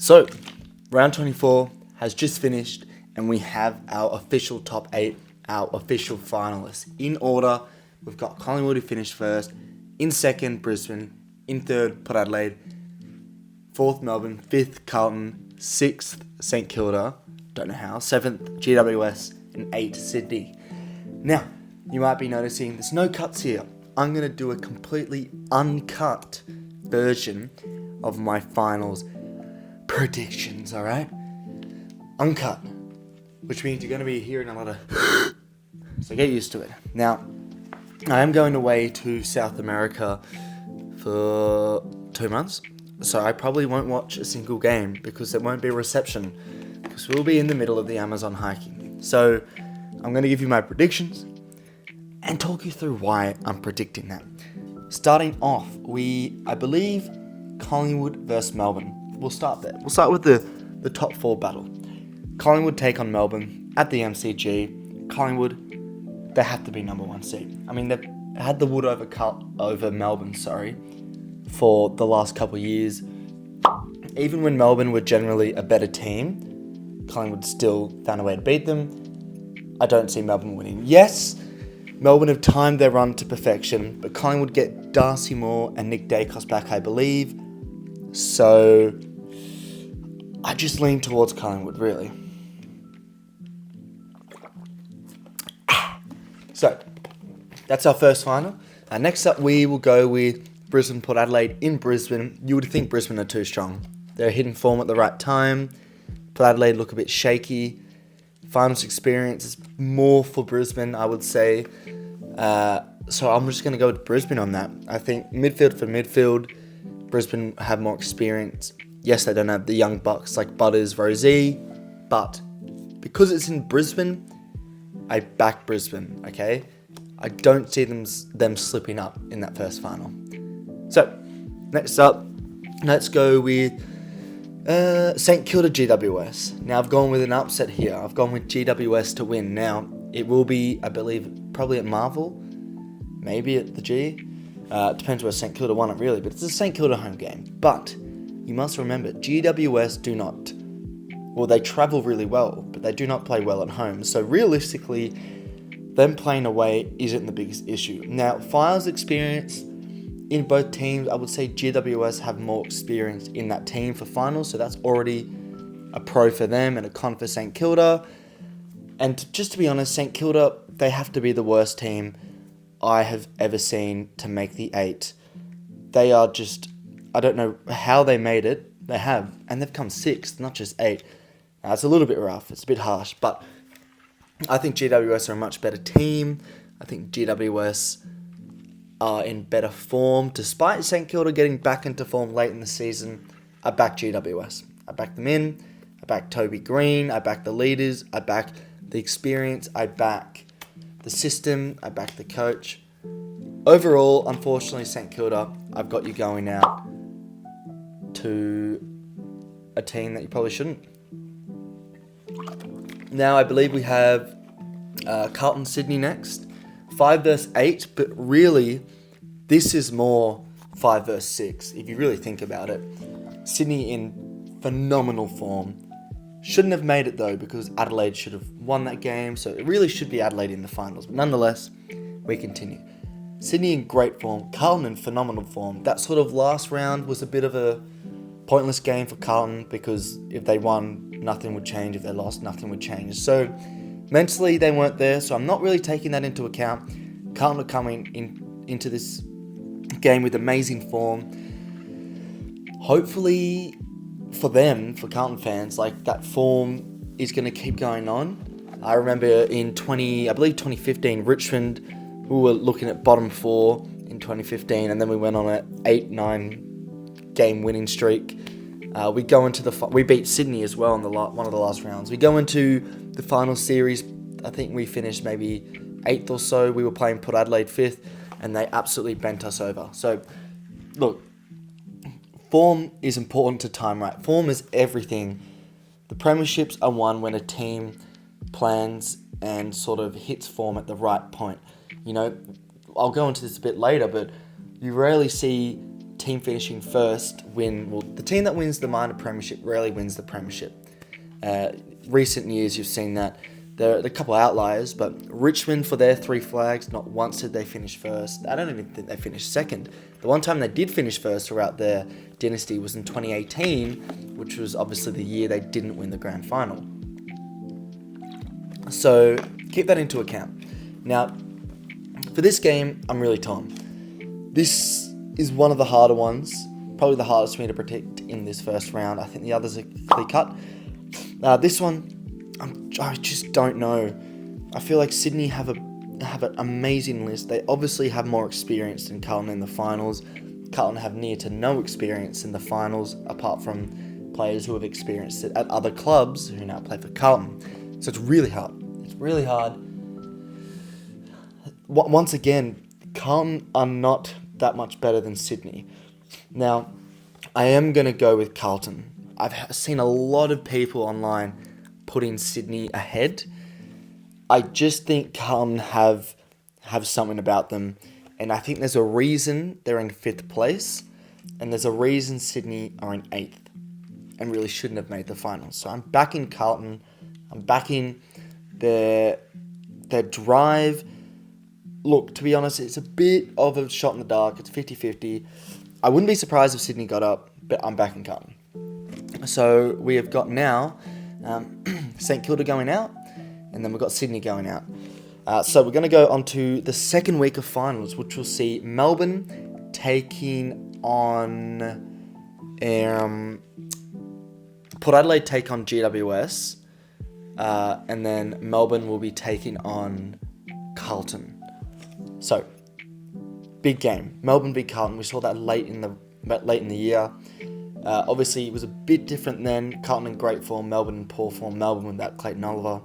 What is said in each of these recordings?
So, round 24 has just finished, and we have our official top 8, our official finalists. In order, we've got Collingwood who finished first, in second, Brisbane, in third, Port Adelaide, fourth, Melbourne, fifth, Carlton, sixth, St Kilda, don't know how, seventh, GWS, and eighth, Sydney. Now, you might be noticing there's no cuts here. I'm going to do a completely uncut version of my finals predictions, alright? Uncut, which means you're going to be hearing a lot of so get used to it. Now, I am going away to South America for 2 months, so I probably won't watch a single game because there won't be a reception, because we'll be in the middle of the Amazon hiking. So, I'm going to give you my predictions and talk you through why I'm predicting that. Starting off, I believe, Collingwood versus Melbourne. We'll start there. We'll start with the top 4 battle. Collingwood take on Melbourne at the MCG. Collingwood, they have to be number 1 seed. I mean, they've had the wood over Melbourne, for the last couple of years. Even when Melbourne were generally a better team, Collingwood still found a way to beat them. I don't see Melbourne winning. Yes, Melbourne have timed their run to perfection, but Collingwood get Darcy Moore and Nick Dacos back, I believe. So, I just lean towards Collingwood, really. So, that's our first final. Next up, we will go with Brisbane, Port Adelaide in Brisbane. You would think Brisbane are too strong. They're hitting form at the right time. Port Adelaide look a bit shaky. Finals experience is more for Brisbane, I would say. So I'm just going to go with Brisbane on that. I think midfield for midfield, Brisbane have more experience. Yes, they don't have the young bucks like Butters, Rosie, but because it's in Brisbane, I back Brisbane, okay? I don't see them slipping up in that first final. So, next up, let's go with St Kilda GWS. Now, I've gone with an upset here. I've gone with GWS to win. Now, it will be, I believe, probably at Marvel, maybe at the G. It depends where St Kilda won it, really, but it's a St Kilda home game. But you must remember, GWS do not, well, they travel really well, but they do not play well at home. So realistically, them playing away isn't the biggest issue. Now, finals experience in both teams, I would say GWS have more experience in that team for finals, so that's already a pro for them and a con for St Kilda. And just to be honest, St Kilda, they have to be the worst team I have ever seen to make the 8. They are just, I don't know how they made it. They have, and they've come 6th, not just 8. Now, it's a little bit rough, it's a bit harsh, but I think GWS are a much better team. I think GWS are in better form. Despite St Kilda getting back into form late in the season, I back GWS. I back them in. I back Toby Green. I back the leaders. I back the experience. I back the system. I back the coach. Overall, unfortunately, St Kilda, I've got you going out to a team that you probably shouldn't. Now, I believe we have Carlton Sydney next. 5 versus 8, but really, this is more 5 versus 6, if you really think about it. Sydney in phenomenal form. Shouldn't have made it, though, because Adelaide should have won that game, so it really should be Adelaide in the finals. But nonetheless, we continue. Sydney in great form. Carlton in phenomenal form. That sort of last round was a bit of a pointless game for Carlton, because if they won, nothing would change. If they lost, nothing would change. So, mentally, they weren't there, so I'm not really taking that into account. Carlton are coming into this game with amazing form. Hopefully, for them, for Carlton fans, like that form is going to keep going on. I remember in 2015, Richmond, we were looking at bottom 4 in 2015, and then we went on an 8-9 game winning streak. We beat Sydney as well in one of the last rounds. We go into the final series. I think we finished maybe 8th or so. We were playing Port Adelaide 5th, and they absolutely bent us over. So, look, form is important to time, right? Form is everything. The premierships are won when a team plans and sort of hits form at the right point. You know, I'll go into this a bit later, but you rarely see team finishing first win, well, the team that wins the minor premiership rarely wins the premiership. Recent years, you've seen that. There are a couple outliers, but Richmond, for their 3 flags, not once did they finish first. I don't even think they finished second. The one time they did finish first throughout their dynasty was in 2018, which was obviously the year they didn't win the grand final. So keep that into account. Now, for this game, I'm really torn. This is one of the harder ones, probably the hardest for me to predict in this first round. I think the others are clear cut. This one, I just don't know. I feel like Sydney have an amazing list. They obviously have more experience than Carlton in the finals. Carlton have near to no experience in the finals, apart from players who have experienced it at other clubs who now play for Carlton. So it's really hard. It's really hard. Once again, Carlton are not that much better than Sydney. Now, I am going to go with Carlton. I've seen a lot of people online putting Sydney ahead. I just think Carlton have something about them, and I think there's a reason they're in 5th place, and there's a reason Sydney are in 8th, and really shouldn't have made the finals. So I'm backing Carlton. I'm backing their drive. Look, to be honest, it's a bit of a shot in the dark. It's 50-50. I wouldn't be surprised if Sydney got up, but I'm backing Carlton. So we have got now St Kilda going out, and then we've got Sydney going out. So we're going to go on to the second week of finals, which will see Melbourne taking on Port Adelaide take on GWS, and then Melbourne will be taking on Carlton. So big game, Melbourne beat Carlton. We saw that late in the year. Obviously, it was a bit different then. Carlton in great form, Melbourne in poor form. Melbourne without Clayton Oliver.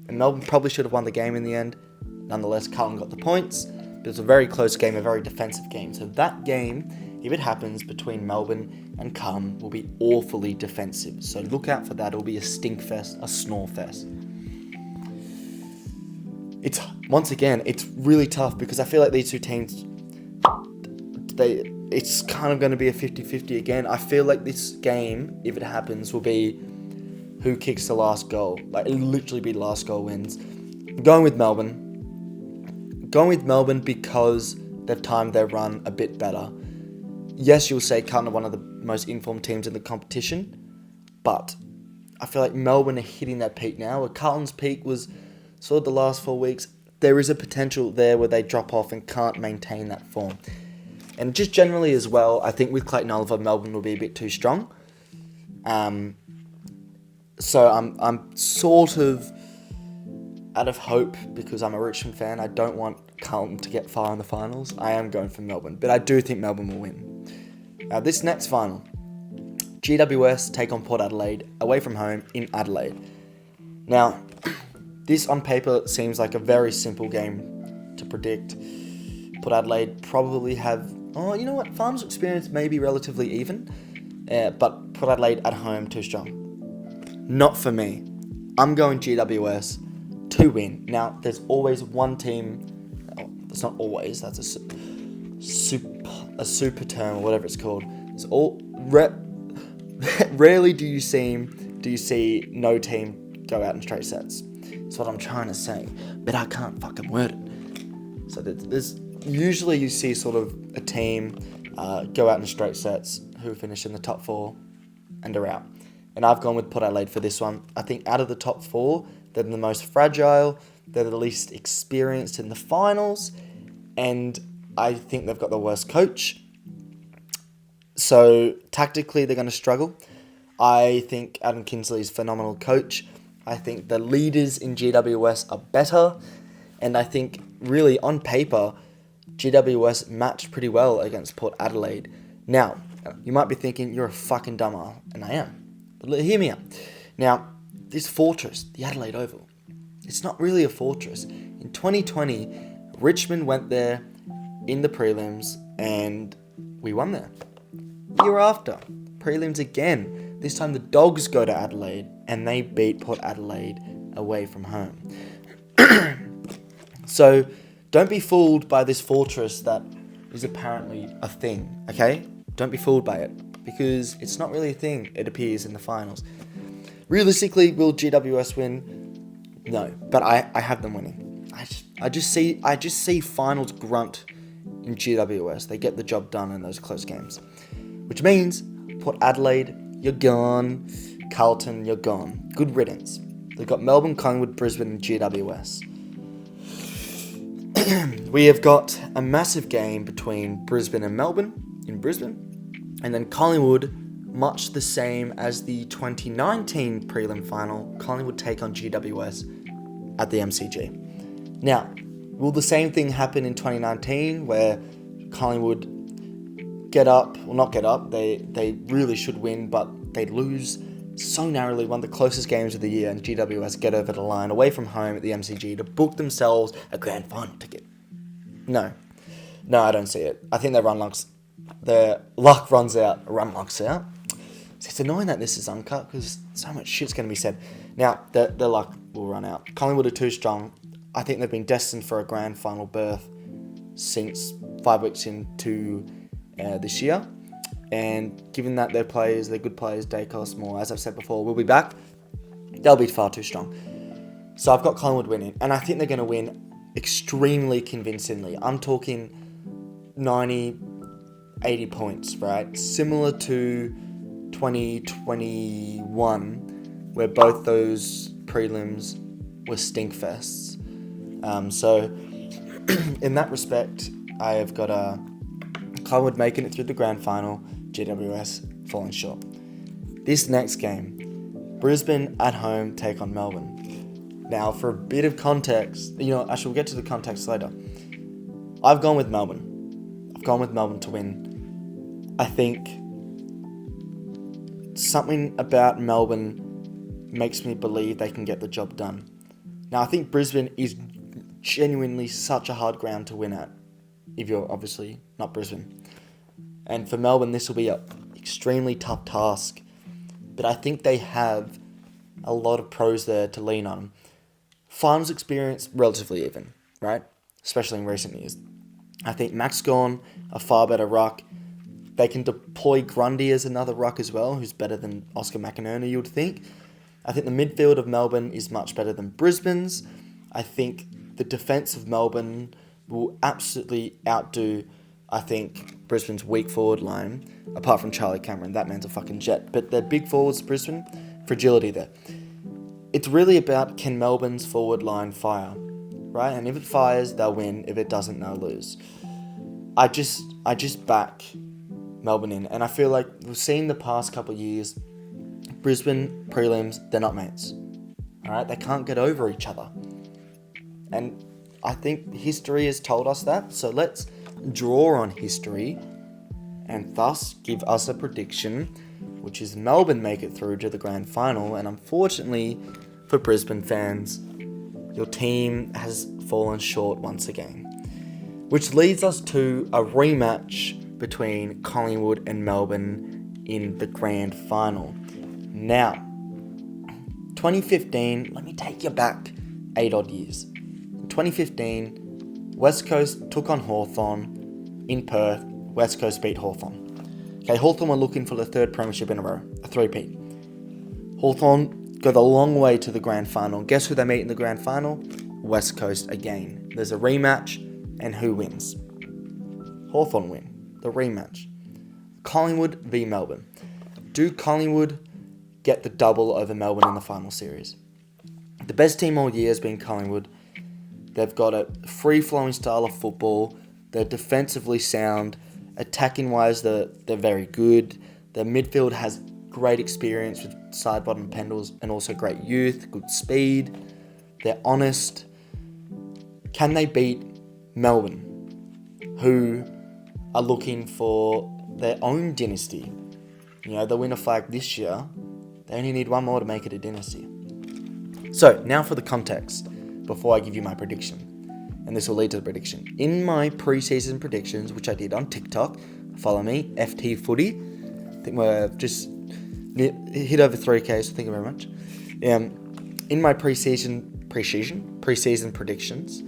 And Melbourne probably should have won the game in the end. Nonetheless, Carlton got the points. But it was a very close game, a very defensive game. So that game, if it happens between Melbourne and Carlton, will be awfully defensive. So look out for that. It'll be a stink fest, a snore fest. Once again, it's really tough because I feel like these two teams, it's kind of going to be a 50-50 again. I feel like this game, if it happens, will be who kicks the last goal. Like, it'll literally be last goal wins. Going with Melbourne because they've timed their run a bit better. Yes, you'll say Carlton are one of the most informed teams in the competition, but I feel like Melbourne are hitting that peak now, where Carlton's peak was sort of the last 4 weeks. There is a potential there where they drop off and can't maintain that form. And just generally as well, I think with Clayton Oliver, Melbourne will be a bit too strong. So I'm sort of out of hope because I'm a Richmond fan. I don't want Carlton to get far in the finals. I am going for Melbourne, but I do think Melbourne will win. Now, this next final, GWS take on Port Adelaide away from home in Adelaide. Now, this on paper seems like a very simple game to predict. Port Adelaide probably have... Oh, you know what? Farm's experience may be relatively even, but Port Adelaide at home too strong. Not for me. I'm going GWS to win. Now, there's always one team... Oh, that's not always. That's a super term or whatever it's called. It's rarely do you see no team go out in straight sets. That's what I'm trying to say, but I can't fucking word it. So there's usually you see sort of a team go out in straight sets who finish in the top 4 and are out. And I've gone with Port Adelaide for this one. I think out of the top 4, they're the most fragile, they're the least experienced in the finals, and I think they've got the worst coach. So tactically, they're going to struggle. I think Adam Kinsley's a phenomenal coach. I think the leaders in GWS are better. And I think, really, on paper, GWS matched pretty well against Port Adelaide. Now, you might be thinking, you're a fucking dumber. And I am. But hear me out. Now, this fortress, the Adelaide Oval, it's not really a fortress. In 2020, Richmond went there in the prelims and we won there. Year after, prelims again. This time the Dogs go to Adelaide and they beat Port Adelaide away from home. So don't be fooled by this fortress that is apparently a thing, okay? Don't be fooled by it. because it's not really a thing, it appears, in the finals. Realistically, will GWS win? No, but I have them winning. I just see finals grunt in GWS. They get the job done in those close games. Which means, Port Adelaide, you're gone. Carlton, you're gone. Good riddance. They've got Melbourne, Collingwood, Brisbane, and GWS. We have got a massive game between Brisbane and Melbourne in Brisbane. And then Collingwood, much the same as the 2019 prelim final, Collingwood take on GWS at the MCG. Now, will the same thing happen in 2019 where Collingwood get up, well not get up, they really should win, but they lose so narrowly, one of the closest games of the year, and GWS get over the line away from home at the MCG to book themselves a grand final ticket? No, I don't see it. I think their luck runs out. It's annoying that this is uncut because so much shit's going to be said. Now, their luck will run out. Collingwood are too strong. I think they've been destined for a grand final berth since 5 weeks into this year. And given that they're good players, Dacos, Moore, as I've said before, will be back, they'll be far too strong. So I've got Collingwood winning, and I think they're going to win extremely convincingly. I'm talking 90, 80 points, right? Similar to 2021, where both those prelims were stinkfests. So in that respect, I have got Collingwood making it through the grand final, GWS falling short. This next game, Brisbane at home take on Melbourne. Now, for a bit of context, I shall get to the context later. I've gone with Melbourne. I've gone with Melbourne to win. I think something about Melbourne makes me believe they can get the job done. Now, I think Brisbane is genuinely such a hard ground to win at, if you're obviously not Brisbane. And for Melbourne, this will be an extremely tough task. But I think they have a lot of pros there to lean on. Finals experience, relatively even, right? Especially in recent years. I think Max Gawn, a far better ruck. They can deploy Grundy as another ruck as well, who's better than Oscar McInerney, you would think. I think the midfield of Melbourne is much better than Brisbane's. I think the defence of Melbourne will absolutely outdo, I think, Brisbane's weak forward line, apart from Charlie Cameron. That man's a fucking jet. But their big forwards, Brisbane, fragility there. It's really about, can Melbourne's forward line fire, right? And if it fires, they'll win. If it doesn't, they'll lose. I just back Melbourne in. And I feel like we've seen the past couple of years, Brisbane prelims, they're not mates. All right? They can't get over each other. And I think history has told us that. So let's draw on history and thus give us a prediction, which is Melbourne make it through to the grand final. And unfortunately for Brisbane fans, your team has fallen short once again, which leads us to a rematch between Collingwood and Melbourne in the grand final. Now, 2015, let me take you back 8 odd years. In 2015, West Coast took on Hawthorn in Perth. West Coast beat Hawthorn. Okay, Hawthorn were looking for the third premiership in a row, a three-peat. Hawthorn go the long way to the grand final. Guess who they meet in the grand final? West Coast again. There's a rematch, and who wins? Hawthorn win. The rematch. Collingwood v Melbourne. Do Collingwood get the double over Melbourne in the final series? The best team all year has been Collingwood. They've got a free-flowing style of football. They're defensively sound. Attacking-wise, they're very good. Their midfield has great experience with side-bottom pendles and also great youth, good speed. They're honest. Can they beat Melbourne, who are looking for their own dynasty? They'll win a flag this year. They only need one more to make it a dynasty. So, now for the context, before I give you my prediction. And this will lead to the prediction. In my pre-season predictions, which I did on TikTok, follow me, FTFooty. I think we're just hit over 3K, so thank you very much. In my pre-season predictions,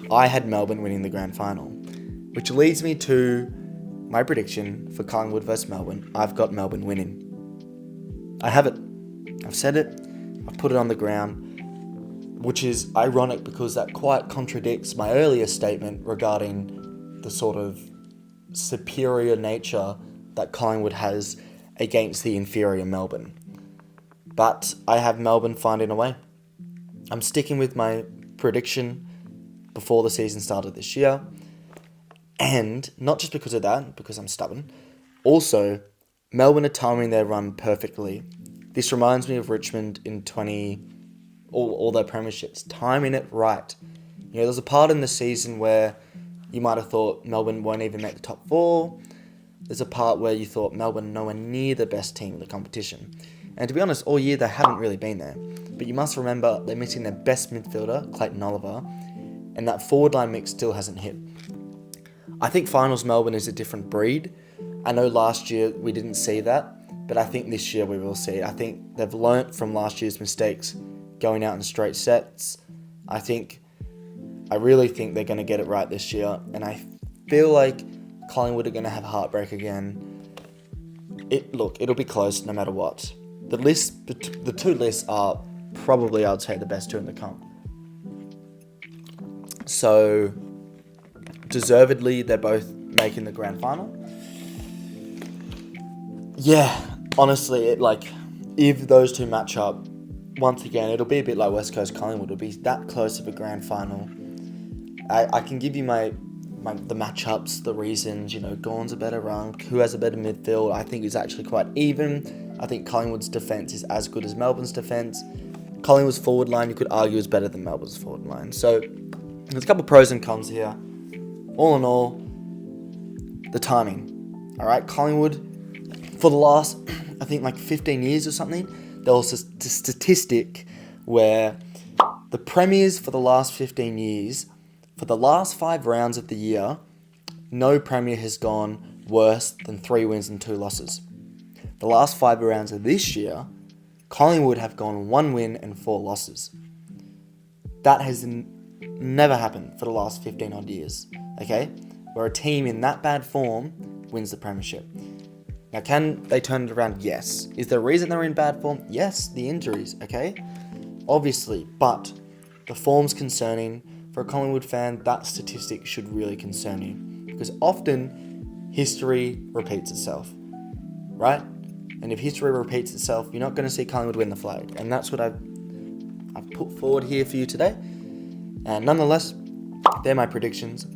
I had Melbourne winning the grand final, which leads me to my prediction for Collingwood versus Melbourne, I've got Melbourne winning. I have it. I've said it. I've put it on the ground, which is ironic because that quite contradicts my earlier statement regarding the sort of superior nature that Collingwood has against the inferior Melbourne. But I have Melbourne finding a way. I'm sticking with my prediction before the season started this year. And not just because of that, because I'm stubborn. Also, Melbourne are timing their run perfectly. This reminds me of Richmond in all their premierships, timing it right. You know, there's a part in the season where you might have thought Melbourne won't even make the top 4. There's a part where you thought Melbourne nowhere near the best team in the competition. And to be honest, all year they haven't really been there. But you must remember they're missing their best midfielder, Clayton Oliver, and that forward line mix still hasn't hit. I think finals Melbourne is a different breed. I know last year we didn't see that, but I think this year we will see it. I think they've learnt from last year's mistakes going out in straight sets. I really think they're going to get it right this year, and I feel like Collingwood are going to have a heartbreak again. It'll be close no matter what. The two lists are probably, I'd say, the best two in the comp. So, deservedly, they're both making the grand final. Yeah, honestly, if those two match up, once again, it'll be a bit like West Coast Collingwood. It'll be that close of a grand final. I can give you the matchups, the reasons. You know, Gawn's a better rank. Who has a better midfield? I think is actually quite even. I think Collingwood's defence is as good as Melbourne's defence. Collingwood's forward line, you could argue, is better than Melbourne's forward line. So, there's a couple of pros and cons here. All in all, the timing. All right, Collingwood, for the last, I think, 15 years or something, there was a statistic where the premiers for the last 15 years, for the last 5 rounds of the year, no premier has gone worse than 3 wins and 2 losses. The last 5 rounds of this year, Collingwood have gone 1 win and 4 losses. That has never happened for the last 15 odd years, okay? Where a team in that bad form wins the premiership. Now, can they turn it around? Yes. Is there a reason they're in bad form? Yes, the injuries, okay? Obviously, but the form's concerning. For a Collingwood fan, that statistic should really concern you. Because often, history repeats itself, right? And if history repeats itself, you're not going to see Collingwood win the flag. And that's what I've put forward here for you today. And nonetheless, they're my predictions.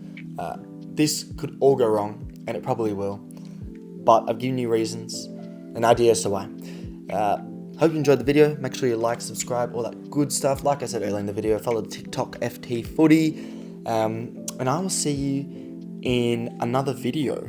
This could all go wrong, and it probably will. But I've given you reasons and ideas to why. Hope you enjoyed the video. Make sure you like, subscribe, all that good stuff. Like I said earlier in the video, follow the TikTok FTFooty. And I will see you in another video.